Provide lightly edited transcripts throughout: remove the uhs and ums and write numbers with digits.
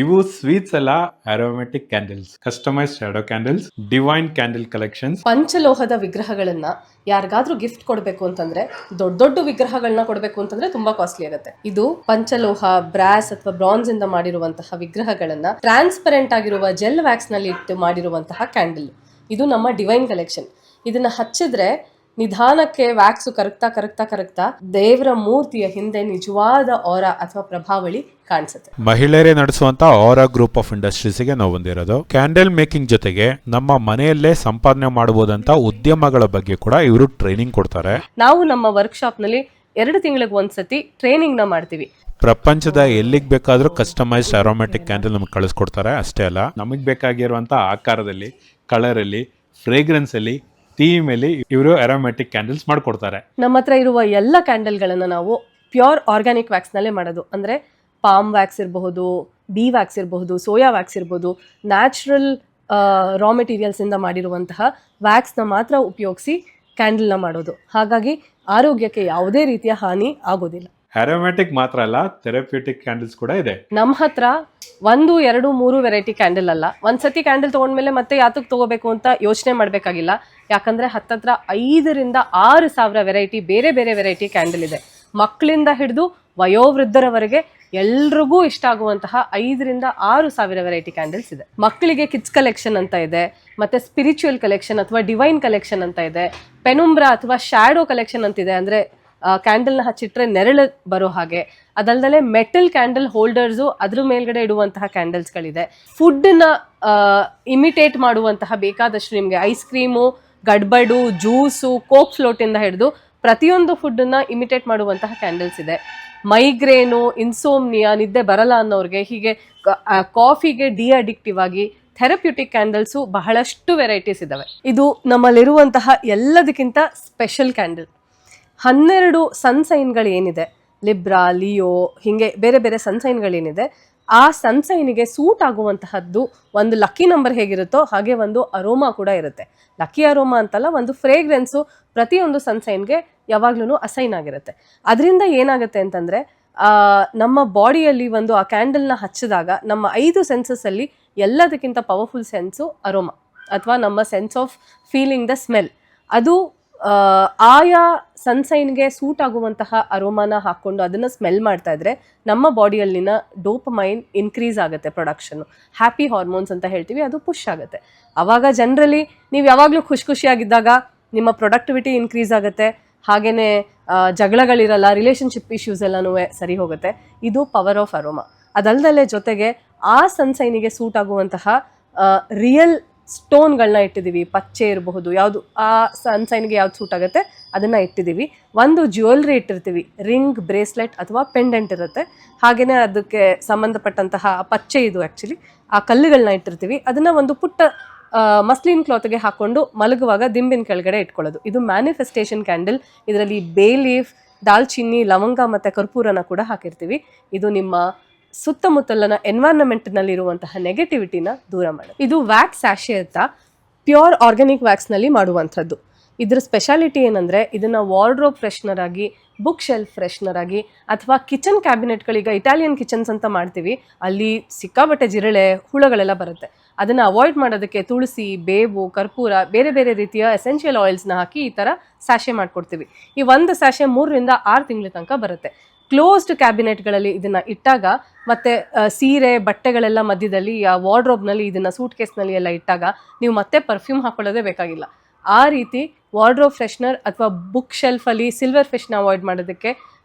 ಇವು ಸ್ವೀಟ್ಸ್ ಅಲ್ಲ, aromatic candles, customized shadow candles, divine candle collections. ಪಂಚಲೋಹದ ವಿಗ್ರಹಗಳನ್ನ ಯಾರಿಗಾದ್ರೂ ಗಿಫ್ಟ್ ಕೊಡಬೇಕು ಅಂತಂದ್ರೆ ದೊಡ್ಡ ದೊಡ್ಡ ವಿಗ್ರಹಗಳನ್ನ ಕೊಡಬೇಕು ಅಂತಂದ್ರೆ ತುಂಬಾ ಕಾಸ್ಟ್ಲಿ ಆಗುತ್ತೆ. ಇದು ಪಂಚಲೋಹ, ಬ್ರಾಸ್ ಅಥವಾ ಬ್ರಾನ್ಸ್ ಇಂದ ಮಾಡಿರುವಂತಹ ವಿಗ್ರಹಗಳನ್ನ ಟ್ರಾನ್ಸ್ಪರೆಂಟ್ ಆಗಿರುವ ಜೆಲ್ ವ್ಯಾಕ್ಸ್ ನಲ್ಲಿ ಇಟ್ಟು ಮಾಡಿರುವಂತಹ ಕ್ಯಾಂಡಲ್. ಇದು ನಮ್ಮ ಡಿವೈನ್ ಕಲೆಕ್ಷನ್. ಇದನ್ನ ಹಚ್ಚಿದ್ರೆ ನಿಧಾನಕ್ಕೆ ವ್ಯಾಕ್ಸು ಕರಗ್ತಾ ದೇವರ ಮೂರ್ತಿಯ ಹಿಂದೆ ನಿಜವಾದ ಆರಾ ಅಥವಾ ಪ್ರಭಾವಳಿ ಕಾಣಿಸುತ್ತೆ. ಮಹಿಳೆಯರೇ ನಡೆಸುವಂತ ಆರಾ ಗ್ರೂಪ್ ಆಫ್ ಇಂಡಸ್ಟ್ರೀಸ್ಗೆ ನಾವು ಬಂದಿರೋದು. ಕ್ಯಾಂಡಲ್ ಮೇಕಿಂಗ್ ಜೊತೆಗೆ ನಮ್ಮ ಮನೆಯಲ್ಲೇ ಸಂಪಾದನೆ ಮಾಡಬಹುದಂತ ಉದ್ಯಮಗಳ ಬಗ್ಗೆ ಕೂಡ ಇವರು ಟ್ರೈನಿಂಗ್ ಕೊಡ್ತಾರೆ. ನಾವು ನಮ್ಮ ವರ್ಕ್ಶಾಪ್ ನಲ್ಲಿ 2 ತಿಂಗಳಿಗೆ ಒಂದ್ಸತಿ ಟ್ರೈನಿಂಗ್ ನ ಮಾಡ್ತೀವಿ. ಪ್ರಪಂಚದ ಎಲ್ಲಿಗೆ ಬೇಕಾದ್ರೂ ಕಸ್ಟಮೈಸ್ಡ್ ಅರೋಮ್ಯಾಟಿಕ್ ಕ್ಯಾಂಡಲ್ ನಮಗೆ ಕಳಿಸ್ಕೊಡ್ತಾರೆ. ಅಷ್ಟೇ ಅಲ್ಲ, ನಮಗೆ ಬೇಕಾಗಿರುವಂತ ಆಕಾರದಲ್ಲಿ, ಕಲರ್ ಅಲ್ಲಿ, ಫ್ರೇಗ್ರೆನ್ಸ್ ಅಲ್ಲಿ, ಥೀಮ್ ಅಲ್ಲಿ ಇವರು ಅರೋಮ್ಯಾಟಿಕ್ ಕ್ಯಾಂಡಲ್ಸ್ ಮಾಡ್ಕೊಡ್ತಾರೆ. ನಮ್ಮ ಹತ್ರ ಇರುವ ಎಲ್ಲ ಕ್ಯಾಂಡಲ್ಗಳನ್ನ ನಾವು ಪ್ಯೂರ್ ಆರ್ಗ್ಯಾನಿಕ್ ವ್ಯಾಕ್ಸ್ ನಲ್ಲೇ ಮಾಡೋದು. ಅಂದ್ರೆ ಪಾಮ್ ವ್ಯಾಕ್ಸ್ ಇರಬಹುದು, ಬಿ ವ್ಯಾಕ್ಸ್ ಇರಬಹುದು, ಸೋಯಾ ವ್ಯಾಕ್ಸ್ ಇರಬಹುದು, ನ್ಯಾಚುರಲ್ ರಾ ಮೆಟೀರಿಯಲ್ಸ್ ಇಂದ ಮಾಡಿರುವಂತಹ ವ್ಯಾಕ್ಸ್ ನ ಮಾತ್ರ ಉಪಯೋಗಿಸಿ ಕ್ಯಾಂಡಲ್ ನ ಮಾಡೋದು. ಹಾಗಾಗಿ ಆರೋಗ್ಯಕ್ಕೆ ಯಾವುದೇ ರೀತಿಯ ಹಾನಿ ಆಗೋದಿಲ್ಲ. ಅರೋಮ್ಯಾಟಿಕ್ ಮಾತ್ರ ಅಲ್ಲ, ಥೆರಪ್ಯೂಟಿಕ್ ಕ್ಯಾಂಡಲ್ಸ್ ಕೂಡ ಇದೆ. ನಮ್ಮ ಹತ್ರ 1, 2, 3 ವೆರೈಟಿ ಕ್ಯಾಂಡಲ್ ಅಲ್ಲ. ಒಂದ್ಸತಿ ಕ್ಯಾಂಡಲ್ ತಗೊಂಡ್ಮೇಲೆ ಮತ್ತೆ ಯಾತಕ್ಕೆ ತಗೋಬೇಕು ಅಂತ ಯೋಚನೆ ಮಾಡ್ಬೇಕಾಗಿಲ್ಲ. ಯಾಕಂದ್ರೆ ಹತ್ತತ್ರ 5,000 to 6,000 ವೆರೈಟಿ, ಬೇರೆ ಬೇರೆ ವೆರೈಟಿ ಕ್ಯಾಂಡಲ್ ಇದೆ. ಮಕ್ಕಳಿಂದ ಹಿಡಿದು ವಯೋವೃದ್ಧರವರೆಗೆ ಎಲ್ರಿಗೂ ಇಷ್ಟ ಆಗುವಂತಹ 5,000 to 6,000 ವೆರೈಟಿ ಕ್ಯಾಂಡಲ್ಸ್ ಇದೆ. ಮಕ್ಕಳಿಗೆ ಕಿಡ್ಸ್ ಕಲೆಕ್ಷನ್ ಅಂತ ಇದೆ, ಮತ್ತೆ ಸ್ಪಿರಿಚುವಲ್ ಕಲೆಕ್ಷನ್ ಅಥವಾ ಡಿವೈನ್ ಕಲೆಕ್ಷನ್ ಅಂತ ಇದೆ, ಪೆನುಂಬ್ರಾ ಅಥವಾ ಶ್ಯಾಡೋ ಕಲೆಕ್ಷನ್ ಅಂತಿದೆ. ಅಂದ್ರೆ ಕ್ಯಾಂಡಲ್ನ ಹಚ್ಚಿಟ್ರೆ ನೆರಳು ಬರೋ ಹಾಗೆ. ಅದಲ್ಲದೆ ಮೆಟಲ್ ಕ್ಯಾಂಡಲ್ ಹೋಲ್ಡರ್ಸು, ಅದ್ರ ಮೇಲ್ಗಡೆ ಇಡುವಂತಹ ಕ್ಯಾಂಡಲ್ಸ್ಗಳಿದೆ. ಫುಡ್ನ ಇಮಿಟೇಟ್ ಮಾಡುವಂತಹ ಬೇಕಾದಷ್ಟು ನಿಮಗೆ ಐಸ್ ಕ್ರೀಮು, ಗಡ್ಬಡು, ಜ್ಯೂಸು, ಕೋಕ್ ಫ್ಲೋಟಿಂದ ಹಿಡಿದು ಪ್ರತಿಯೊಂದು ಫುಡ್ಡನ್ನ ಇಮಿಟೇಟ್ ಮಾಡುವಂತಹ ಕ್ಯಾಂಡಲ್ಸ್ ಇದೆ. ಮೈಗ್ರೇನು, ಇನ್ಸೋಮ್ನಿಯಾ, ನಿದ್ದೆ ಬರಲ್ಲ ಅನ್ನೋರಿಗೆ, ಹೀಗೆ ಕಾಫಿಗೆ ಅಡಿಕ್ಟಿವ್ ಆಗಿ ಥೆರಪ್ಯೂಟಿಕ್ ಕ್ಯಾಂಡಲ್ಸು ಬಹಳಷ್ಟು ವೆರೈಟೀಸ್ ಇದಾವೆ. ಇದು ನಮ್ಮಲ್ಲಿರುವಂತಹ ಎಲ್ಲದಕ್ಕಿಂತ ಸ್ಪೆಷಲ್ ಕ್ಯಾಂಡಲ್. 12 ಸನ್ಸೈನ್ಗಳು ಏನಿದೆ, ಲಿಬ್ರಾ, ಲಿಯೋ, ಹೀಗೆ ಬೇರೆ ಬೇರೆ ಸನ್ಸೈನ್ಗಳೇನಿದೆ, ಆ ಸನ್ಸೈನಿಗೆ ಸೂಟ್ ಆಗುವಂತಹದ್ದು ಒಂದು ಲಕ್ಕಿ ನಂಬರ್ ಹೇಗಿರುತ್ತೋ ಹಾಗೆ ಒಂದು ಅರೋಮಾ ಕೂಡ ಇರುತ್ತೆ. ಲಕ್ಕಿ ಅರೋಮಾ ಅಂತಲ್ಲ, ಒಂದು ಫ್ರೇಗ್ರೆನ್ಸು ಪ್ರತಿಯೊಂದು ಸನ್ಸೈನ್ಗೆ ಯಾವಾಗ್ಲೂ ಅಸೈನ್ ಆಗಿರುತ್ತೆ. ಅದರಿಂದ ಏನಾಗುತ್ತೆ ಅಂತಂದ್ರೆ ನಮ್ಮ ಬಾಡಿಯಲ್ಲಿ ಒಂದು ಆ ಕ್ಯಾಂಡಲ್ನ ಹಚ್ಚಿದಾಗ ನಮ್ಮ 5 ಸೆನ್ಸಸ್ ಅಲ್ಲಿ ಎಲ್ಲದಕ್ಕಿಂತ ಪವರ್ಫುಲ್ ಸೆನ್ಸು ಅರೋಮಾ ಅಥವಾ ನಮ್ಮ sense of feeling the smell. ಅದು ಆಯಾ ಸನ್ಸೈನ್ಗೆ ಸೂಟ್ ಆಗುವಂತಹ ಅರೋಮಾನ ಹಾಕ್ಕೊಂಡು ಅದನ್ನು ಸ್ಮೆಲ್ ಮಾಡ್ತಾ ಇದ್ರೆ ನಮ್ಮ ಬಾಡಿಯಲ್ಲಿನ ಡೋಪಮೈನ್ ಇನ್ಕ್ರೀಸ್ ಆಗುತ್ತೆ, ಪ್ರೊಡಕ್ಷನ್, ಹ್ಯಾಪಿ ಹಾರ್ಮೋನ್ಸ್ ಅಂತ ಹೇಳ್ತೀವಿ, ಅದು ಪುಷ್ ಆಗುತ್ತೆ. ಅವಾಗ ಜನರಲಿ ನೀವು ಯಾವಾಗಲೂ ಖುಷಿಯಾಗಿದ್ದಾಗ ನಿಮ್ಮ ಪ್ರೊಡಕ್ಟಿವಿಟಿ ಇನ್ಕ್ರೀಸ್ ಆಗುತ್ತೆ. ಹಾಗೇನೆ ಜಗಳಗಳಿರಲ್ಲ, ರಿಲೇಷನ್ಶಿಪ್ ಇಶ್ಯೂಸ್ ಎಲ್ಲನೂ ಸರಿ ಹೋಗುತ್ತೆ. ಇದು ಪವರ್ ಆಫ್ ಅರೋಮಾ. ಅದಲ್ಲದೆ ಜೊತೆಗೆ ಆ ಸನ್ಸೈನಿಗೆ ಸೂಟ್ ಆಗುವಂತಹ ರಿಯಲ್ ಸ್ಟೋನ್ಗಳನ್ನ ಇಟ್ಟಿದ್ದೀವಿ. ಪಚ್ಚೆ ಇರಬಹುದು, ಯಾವುದು ಆ ಸನ್ಸೈನ್ಗೆ ಯಾವ್ದು ಸೂಟ್ ಆಗುತ್ತೆ ಅದನ್ನು ಇಟ್ಟಿದ್ದೀವಿ. ಒಂದು ಜ್ಯುವೆಲ್ರಿ ಇಟ್ಟಿರ್ತೀವಿ, ರಿಂಗ್, ಬ್ರೇಸ್ಲೆಟ್ ಅಥವಾ ಪೆಂಡೆಂಟ್ ಇರುತ್ತೆ. ಹಾಗೆಯೇ ಅದಕ್ಕೆ ಸಂಬಂಧಪಟ್ಟಂತಹ ಪಚ್ಚೆ, ಇದು ಆ್ಯಕ್ಚುಲಿ ಆ ಕಲ್ಲುಗಳನ್ನ ಇಟ್ಟಿರ್ತೀವಿ. ಅದನ್ನು ಒಂದು ಪುಟ್ಟ ಮಸ್ಲಿನ್ ಕ್ಲಾತ್ಗೆ ಹಾಕ್ಕೊಂಡು ಮಲಗುವಾಗ ದಿಂಬಿನ ಕೆಳಗಡೆ ಇಟ್ಕೊಳ್ಳೋದು. ಇದು ಮ್ಯಾನಿಫೆಸ್ಟೇಷನ್ ಕ್ಯಾಂಡಲ್. ಇದರಲ್ಲಿ ಬೇ ಲೀಫ್, ದಾಲ್ಚಿನ್ನಿ, ಲವಂಗ ಮತ್ತು ಕರ್ಪೂರನ ಕೂಡ ಹಾಕಿರ್ತೀವಿ. ಇದು ನಿಮ್ಮ ಸುತ್ತಮುತ್ತಲಿನ ಎನ್ವೈರನ್ಮೆಂಟ್ನಲ್ಲಿರುವಂತಹ ನೆಗೆಟಿವಿಟಿನ ದೂರ ಮಾಡೋದು. ಇದು ವ್ಯಾಕ್ಸ್ ಸ್ಯಾಶೆ ಅಂತ ಪ್ಯೂರ್ ಆರ್ಗ್ಯಾನಿಕ್ ವ್ಯಾಕ್ಸ್ನಲ್ಲಿ ಮಾಡುವಂಥದ್ದು. ಇದ್ರ ಸ್ಪೆಷಾಲಿಟಿ ಏನಂದರೆ, ಇದನ್ನು ವಾರ್ಡ್ರೋಬ್ ಫ್ರೆಶ್ನರ್ ಆಗಿ, ಬುಕ್ ಶೆಲ್ಫ್ ಫ್ರೆಶ್ನರ್ ಆಗಿ, ಅಥವಾ ಕಿಚನ್ ಕ್ಯಾಬಿನೆಟ್ಗಳೀಗ ಇಟಾಲಿಯನ್ ಕಿಚನ್ಸ್ ಅಂತ ಮಾಡ್ತೀವಿ, ಅಲ್ಲಿ ಸಿಕ್ಕಾಬಟ್ಟೆ ಜಿರಳೆ, ಹುಳಗಳೆಲ್ಲ ಬರುತ್ತೆ. ಅದನ್ನು ಅವಾಯ್ಡ್ ಮಾಡೋದಕ್ಕೆ ತುಳಸಿ, ಬೇವು, ಕರ್ಪೂರ, ಬೇರೆ ಬೇರೆ ರೀತಿಯ ಎಸೆನ್ಷಿಯಲ್ ಆಯಿಲ್ಸ್ನ ಹಾಕಿ ಈ ಥರ ಸ್ಯಾಶೆ ಮಾಡಿಕೊಡ್ತೀವಿ. ಈ ಒಂದು ಸ್ಯಾಶೆ 3 to 6 ತಿಂಗಳ ತನಕ ಬರುತ್ತೆ. ಕ್ಲೋಸ್ಡ್ ಕ್ಯಾಬಿನೆಟ್ಗಳಲ್ಲಿ ಇದನ್ನು ಇಟ್ಟಾಗ, ಮತ್ತು ಸೀರೆ ಬಟ್ಟೆಗಳೆಲ್ಲ ಮಧ್ಯದಲ್ಲಿ ಆ ವಾರ್ಡ್ರೋಬ್ನಲ್ಲಿ, ಇದನ್ನು ಸೂಟ್ ಕೇಸ್ನಲ್ಲಿ ಎಲ್ಲ ಇಟ್ಟಾಗ ನೀವು ಮತ್ತೆ ಪರ್ಫ್ಯೂಮ್ ಹಾಕೊಳ್ಳೋದೇ ಬೇಕಾಗಿಲ್ಲ. ಆ ರೀತಿ ವಾರ್ಡ್ರೋಬ್ ಫ್ರೆಶ್ನರ್ ಅಥವಾ ಬುಕ್ ಶೆಲ್ಫಲ್ಲಿ ಸಿಲ್ವರ್ ಫಿಶ್ನ ಅವಾಯ್ಡ್ ಮಾಡೋದಕ್ಕೆ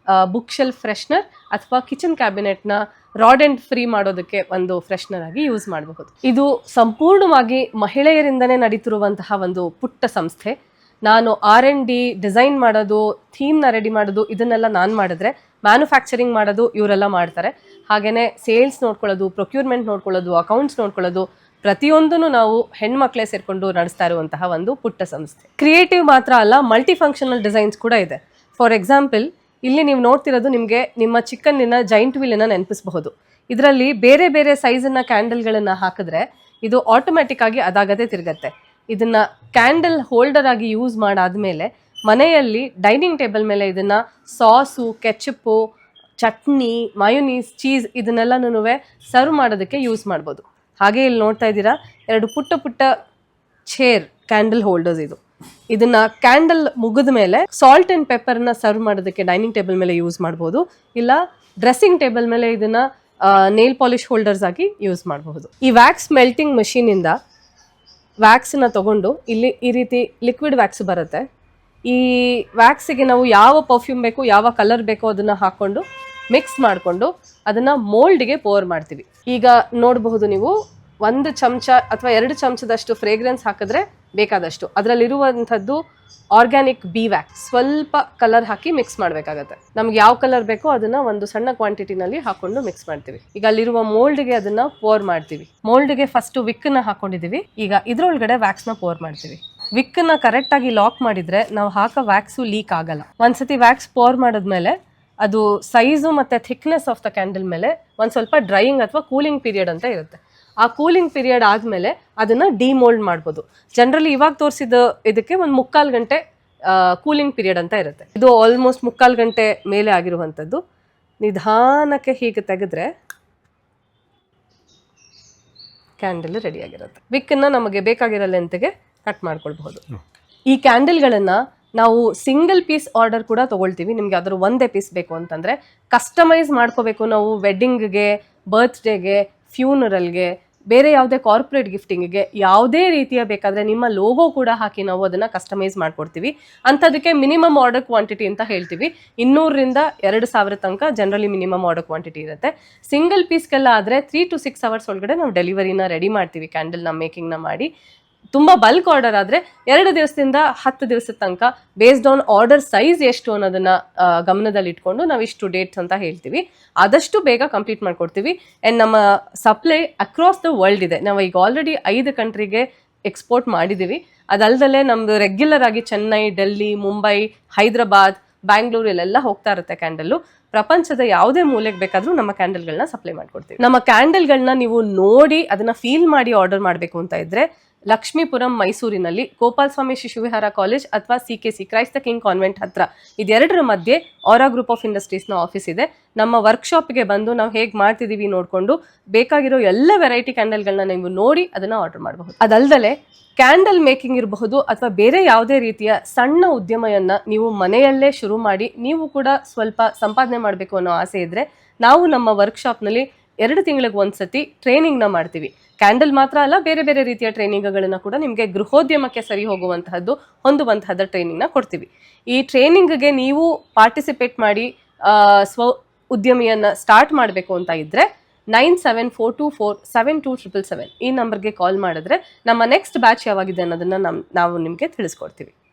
ಬುಕ್ ಶೆಲ್ಫ್ ಫ್ರೆಶ್ನರ್ ಅಥವಾ ಕಿಚನ್ ಕ್ಯಾಬಿನೆಟ್ನ ರಾಡ್ ಆ್ಯಂಡ್ ಫ್ರೀ ಮಾಡೋದಕ್ಕೆ ಒಂದು ಫ್ರೆಶ್ನರ್ ಆಗಿ ಯೂಸ್ ಮಾಡಬಹುದು. ಇದು ಸಂಪೂರ್ಣವಾಗಿ ಮಹಿಳೆಯರಿಂದನೇ ನಡೀತಿರುವಂತಹ ಒಂದು ಪುಟ್ಟ ಸಂಸ್ಥೆ. ನಾನು R&D, ಡಿಸೈನ್ ಮಾಡೋದು, ಥೀಮ್ನ ರೆಡಿ ಮಾಡೋದು, ಇದನ್ನೆಲ್ಲ ನಾನು ಮಾಡಿದ್ರೆ ಮ್ಯಾನುಫ್ಯಾಕ್ಚರಿಂಗ್ ಮಾಡೋದು ಇವರೆಲ್ಲ ಮಾಡ್ತಾರೆ. ಹಾಗೆಯೇ ಸೇಲ್ಸ್ ನೋಡ್ಕೊಳ್ಳೋದು, ಪ್ರೊಕ್ಯೂರ್ಮೆಂಟ್ ನೋಡ್ಕೊಳ್ಳೋದು, ಅಕೌಂಟ್ಸ್ ನೋಡ್ಕೊಳ್ಳೋದು, ಪ್ರತಿಯೊಂದನ್ನು ನಾವು ಹೆಣ್ಮಕ್ಳೇ ಸೇರಿಕೊಂಡು ನಡೆಸ್ತಾ ಇರುವಂತಹ ಒಂದು ಪುಟ್ಟ ಸಂಸ್ಥೆ. ಕ್ರಿಯೇಟಿವ್ ಮಾತ್ರ ಅಲ್ಲ, ಮಲ್ಟಿ ಫಂಕ್ಷನಲ್ ಡಿಸೈನ್ಸ್ ಕೂಡ ಇದೆ. ಫಾರ್ ಎಕ್ಸಾಂಪಲ್, ಇಲ್ಲಿ ನೀವು ನೋಡ್ತಿರೋದು ನಿಮಗೆ ನಿಮ್ಮ ಚಿಕ್ಕನ್ನಿನ ಜೈಂಟ್ ವೀಲನ್ನು ನೆನಪಿಸಬಹುದು. ಇದರಲ್ಲಿ ಬೇರೆ ಬೇರೆ ಸೈಜನ್ನ ಕ್ಯಾಂಡಲ್ಗಳನ್ನು ಹಾಕಿದ್ರೆ ಇದು ಆಟೋಮ್ಯಾಟಿಕ್ ಆಗಿ ಅದಾಗದೇ ತಿರುಗತ್ತೆ. ಇದನ್ನ ಕ್ಯಾಂಡಲ್ ಹೋಲ್ಡರ್ ಆಗಿ ಯೂಸ್ ಮಾಡಾದ್ಮೇಲೆ ಮನೆಯಲ್ಲಿ ಡೈನಿಂಗ್ ಟೇಬಲ್ ಮೇಲೆ ಇದನ್ನ sauce, ketchup, chutney, mayonnaise, cheese ಇದನ್ನೆಲ್ಲನೂ ಸರ್ವ್ ಮಾಡೋದಕ್ಕೆ ಯೂಸ್ ಮಾಡ್ಬೋದು. ಹಾಗೆ ಇಲ್ಲಿ ನೋಡ್ತಾ ಇದ್ದೀರಾ 2 ಪುಟ್ಟ ಪುಟ್ಟ ಚೇರ್ ಕ್ಯಾಂಡಲ್ ಹೋಲ್ಡರ್ಸ್. ಇದನ್ನ ಕ್ಯಾಂಡಲ್ ಮುಗಿದ ಮೇಲೆ ಸಾಲ್ಟ್ ಅಂಡ್ ಪೆಪ್ಪರ್ನ ಸರ್ವ್ ಮಾಡೋದಕ್ಕೆ ಡೈನಿಂಗ್ ಟೇಬಲ್ ಮೇಲೆ ಯೂಸ್ ಮಾಡ್ಬೋದು, ಇಲ್ಲ ಡ್ರೆಸ್ಸಿಂಗ್ ಟೇಬಲ್ ಮೇಲೆ ಇದನ್ನ ನೇಲ್ ಪಾಲಿಶ್ ಹೋಲ್ಡರ್ಸ್ ಆಗಿ ಯೂಸ್ ಮಾಡಬಹುದು. ಈ ವ್ಯಾಕ್ಸ್ ಮೆಲ್ಟಿಂಗ್ ಮಷೀನಿಂದ ವ್ಯಾಕ್ಸನ್ನ ತಗೊಂಡು ಇಲ್ಲಿ ಈ ರೀತಿ ಲಿಕ್ವಿಡ್ ವ್ಯಾಕ್ಸ್ ಬರುತ್ತೆ. ಈ ವ್ಯಾಕ್ಸಿಗೆ ನಾವು ಯಾವ ಪರ್ಫ್ಯೂಮ್ ಬೇಕು, ಯಾವ ಕಲರ್ ಬೇಕೋ ಅದನ್ನ ಹಾಕೊಂಡು ಮಿಕ್ಸ್ ಮಾಡಿಕೊಂಡು ಅದನ್ನ ಮೋಲ್ಡ್ಗೆ ಪೋರ್ ಮಾಡ್ತೀವಿ. ಈಗ ನೋಡಬಹುದು ನೀವು 1 ಚಮಚ ಅಥವಾ 2 ಚಮಚದಷ್ಟು ಫ್ರೇಗ್ರೆನ್ಸ್ ಹಾಕಿದ್ರೆ ಬೇಕಾದಷ್ಟು. ಅದರಲ್ಲಿರುವಂಥದ್ದು ಆರ್ಗ್ಯಾನಿಕ್ ಬಿ ವ್ಯಾಕ್ಸ್. ಸ್ವಲ್ಪ ಕಲರ್ ಹಾಕಿ ಮಿಕ್ಸ್ ಮಾಡಬೇಕಾಗತ್ತೆ. ನಮ್ಗೆ ಯಾವ ಕಲರ್ ಬೇಕೋ ಅದನ್ನ ಒಂದು ಸಣ್ಣ ಕ್ವಾಂಟಿಟಿನಲ್ಲಿ ಹಾಕೊಂಡು ಮಿಕ್ಸ್ ಮಾಡ್ತೀವಿ. ಈಗ ಅಲ್ಲಿರುವ ಮೋಲ್ಡ್ಗೆ ಅದನ್ನ ಪೋರ್ ಮಾಡ್ತೀವಿ. ಮೋಲ್ಡ್ಗೆ ಫಸ್ಟ್ ವಿಕ್ಕನ್ನ ಹಾಕೊಂಡಿದೀವಿ. ಈಗ ಇದ್ರೊಳಗಡೆ ವ್ಯಾಕ್ಸ್ನ ಪೋರ್ ಮಾಡ್ತೀವಿ. ವಿಕ್ಕನ್ನ ಕರೆಕ್ಟಾಗಿ ಲಾಕ್ ಮಾಡಿದ್ರೆ ನಾವು ಹಾಕೋ ವ್ಯಾಕ್ಸು ಲೀಕ್ ಆಗಲ್ಲ. ಒಂದ್ಸತಿ ವ್ಯಾಕ್ಸ್ ಪೋರ್ ಮಾಡಿದ್ಮೇಲೆ ಅದು ಸೈಜು ಮತ್ತು ಥಿಕ್ನೆಸ್ ಆಫ್ ದ ಕ್ಯಾಂಡಲ್ ಮೇಲೆ ಒಂದು ಸ್ವಲ್ಪ ಡ್ರೈಯಿಂಗ್ ಅಥವಾ ಕೂಲಿಂಗ್ ಪೀರಿಯಡ್ ಅಂತ ಇರುತ್ತೆ. ಆ ಕೂಲಿಂಗ್ ಪೀರಿಯಡ್ ಆದಮೇಲೆ ಅದನ್ನು ಡಿಮೋಲ್ಡ್ ಮಾಡ್ಬೋದು. ಜನರಲಿ ಇವಾಗ ತೋರಿಸಿದ ಇದಕ್ಕೆ ಒಂದು 3/4 ಗಂಟೆ ಕೂಲಿಂಗ್ ಪೀರಿಯಡ್ ಅಂತ ಇರುತ್ತೆ. ಇದು ಆಲ್ಮೋಸ್ಟ್ 3/4 ಗಂಟೆ ಮೇಲೆ ಆಗಿರುವಂಥದ್ದು. ನಿಧಾನಕ್ಕೆ ಹೀಗೆ ತೆಗೆದ್ರೆ ಕ್ಯಾಂಡಲ್ ರೆಡಿಯಾಗಿರುತ್ತೆ. ವಿಕ್ಕನ್ನು ನಮಗೆ ಬೇಕಾಗಿರೋ ಲೆಂತ್ಗೆ ಕಟ್ ಮಾಡ್ಕೊಳ್ಬಹುದು. ಈ ಕ್ಯಾಂಡಲ್ಗಳನ್ನು ನಾವು ಸಿಂಗಲ್ ಪೀಸ್ ಆರ್ಡರ್ ಕೂಡ ತೊಗೊಳ್ತೀವಿ. ನಿಮ್ಗೆ ಯಾವ್ದಾದ್ರು ಒಂದೇ ಪೀಸ್ ಬೇಕು ಅಂತಂದರೆ ಕಸ್ಟಮೈಸ್ ಮಾಡ್ಕೋಬೇಕು ನಾವು ವೆಡ್ಡಿಂಗ್ಗೆ, ಬರ್ತ್ಡೇಗೆ, ಫ್ಯೂನರಲ್ಗೆ, ಬೇರೆ ಯಾವುದೇ ಕಾರ್ಪೊರೇಟ್ ಗಿಫ್ಟಿಂಗಿಗೆ ಯಾವುದೇ ರೀತಿಯ ಬೇಕಾದರೆ ನಿಮ್ಮ ಲೋಗೋ ಕೂಡ ಹಾಕಿ ನಾವು ಅದನ್ನು ಕಸ್ಟಮೈಸ್ ಮಾಡ್ಕೊಡ್ತೀವಿ. ಅಂಥದಕ್ಕೆ ಮಿನಿಮಮ್ ಆರ್ಡರ್ ಕ್ವಾಂಟಿಟಿ ಅಂತ ಹೇಳ್ತೀವಿ. 200ರಿಂದ 2,000 ತನಕ ಜನರಲಿ ಮಿನಿಮಮ್ ಆರ್ಡರ್ ಕ್ವಾಂಟಿಟಿ ಇರುತ್ತೆ. ಸಿಂಗಲ್ ಪೀಸ್ಗೆಲ್ಲ ಆದರೆ 3 to 6 ಅವರ್ಸ್ ಒಳಗಡೆ ನಾವು ಡೆಲಿವರಿನ ರೆಡಿ ಮಾಡ್ತೀವಿ. ಕ್ಯಾಂಡಲ್ನ ಮೇಕಿಂಗ್ನ ಮಾಡಿ. ತುಂಬ ಬಲ್ಕ್ ಆರ್ಡರ್ ಆದರೆ 2 ದಿವಸದಿಂದ 10 ದಿವಸದ ತನಕ ಬೇಸ್ಡ್ ಆನ್ ಆರ್ಡರ್ ಸೈಜ್ ಎಷ್ಟು ಅನ್ನೋದನ್ನ ಗಮನದಲ್ಲಿ ಇಟ್ಕೊಂಡು ನಾವು ಇಷ್ಟು ಡೇಟ್ಸ್ ಅಂತ ಹೇಳ್ತೀವಿ. ಆದಷ್ಟು ಬೇಗ ಕಂಪ್ಲೀಟ್ ಮಾಡ್ಕೊಡ್ತೀವಿ. ಆ್ಯಂಡ್ ನಮ್ಮ ಸಪ್ಲೈ ಅಕ್ರಾಸ್ ದ ವರ್ಲ್ಡ್ ಇದೆ. ನಾವು ಈಗ ಆಲ್ರೆಡಿ 5 ಕಂಟ್ರಿಗೆ ಎಕ್ಸ್ಪೋರ್ಟ್ ಮಾಡಿದ್ದೀವಿ. ಅದಲ್ಲದೆ ನಮ್ಮದು ರೆಗ್ಯುಲರ್ ಆಗಿ ಚೆನ್ನೈ, ಡೆಲ್ಲಿ, ಮುಂಬೈ, ಹೈದರಾಬಾದ್, ಬ್ಯಾಂಗ್ಳೂರು ಇಲ್ಲೆಲ್ಲ ಹೋಗ್ತಾ ಇರುತ್ತೆ ಕ್ಯಾಂಡಲ್ಲು. ಪ್ರಪಂಚದ ಯಾವುದೇ ಮೂಲೆಗೆ ಬೇಕಾದರೂ ನಮ್ಮ ಕ್ಯಾಂಡಲ್ಗಳನ್ನ ಸಪ್ಲೈ ಮಾಡ್ಕೊಡ್ತೀವಿ. ನಮ್ಮ ಕ್ಯಾಂಡಲ್ಗಳನ್ನ ನೀವು ನೋಡಿ ಅದನ್ನ ಫೀಲ್ ಮಾಡಿ ಆರ್ಡರ್ ಮಾಡಬೇಕು ಅಂತ ಇದ್ರೆ ಲಕ್ಷ್ಮೀಪುರಂ ಮೈಸೂರಿನಲ್ಲಿ ಗೋಪಾಲಸ್ವಾಮಿ ಶಿಶುವಿಹಾರ ಕಾಲೇಜ್ ಅಥವಾ CKC ಕ್ರೈಸ್ತ ಕಿಂಗ್ ಕಾನ್ವೆಂಟ್ ಹತ್ರ ಇದೆರಡರ ಮಧ್ಯೆ ಆರಾ ಗ್ರೂಪ್ ಆಫ್ ಇಂಡಸ್ಟ್ರೀಸ್ನ ಆಫೀಸ್ ಇದೆ. ನಮ್ಮ ವರ್ಕ್ಶಾಪ್ಗೆ ಬಂದು ನಾವು ಹೇಗೆ ಮಾಡ್ತಿದ್ದೀವಿ ನೋಡಿಕೊಂಡು ಬೇಕಾಗಿರೋ ಎಲ್ಲ ವೆರೈಟಿ ಕ್ಯಾಂಡಲ್ಗಳನ್ನ ನೀವು ನೋಡಿ ಅದನ್ನು ಆರ್ಡರ್ ಮಾಡಬಹುದು. ಅದಲ್ಲದೆ ಕ್ಯಾಂಡಲ್ ಮೇಕಿಂಗ್ ಇರಬಹುದು ಅಥವಾ ಬೇರೆ ಯಾವುದೇ ರೀತಿಯ ಸಣ್ಣ ಉದ್ಯಮವನ್ನು ನೀವು ಮನೆಯಲ್ಲೇ ಶುರು ಮಾಡಿ ನೀವು ಕೂಡ ಸ್ವಲ್ಪ ಸಂಪಾದನೆ ಮಾಡಬೇಕು ಅನ್ನೋ ಆಸೆ ಇದ್ದರೆ ನಾವು ನಮ್ಮ ವರ್ಕ್ಶಾಪ್ನಲ್ಲಿ 2 ತಿಂಗಳಿಗೆ ಒಂದ್ಸತಿ ಟ್ರೈನಿಂಗ್ನ ಮಾಡ್ತೀವಿ. ಕ್ಯಾಂಡಲ್ ಮಾತ್ರ ಅಲ್ಲ, ಬೇರೆ ಬೇರೆ ರೀತಿಯ ಟ್ರೈನಿಂಗ್ಗಳನ್ನು ಕೂಡ ನಿಮಗೆ ಗೃಹೋದ್ಯಮಕ್ಕೆ ಸರಿ ಹೋಗುವಂತಹದ್ದು ಹೊಂದುವಂತಹದ್ದು ಟ್ರೈನಿಂಗ್ನ ಕೊಡ್ತೀವಿ. ಈ ಟ್ರೈನಿಂಗ್ಗೆ ನೀವು ಪಾರ್ಟಿಸಿಪೇಟ್ ಮಾಡಿ ಸ್ವ ಉದ್ಯಮಿಯನ್ನು ಸ್ಟಾರ್ಟ್ ಮಾಡಬೇಕು ಅಂತ ಇದ್ದರೆ 9742472777 ಈ ನಂಬರ್ಗೆ ಕಾಲ್ ಮಾಡಿದ್ರೆ ನಮ್ಮ ನೆಕ್ಸ್ಟ್ ಬ್ಯಾಚ್ ಯಾವಾಗಿದೆ ಅನ್ನೋದನ್ನು ನಾವು ನಿಮಗೆ ತಿಳಿಸ್ಕೊಡ್ತೀವಿ.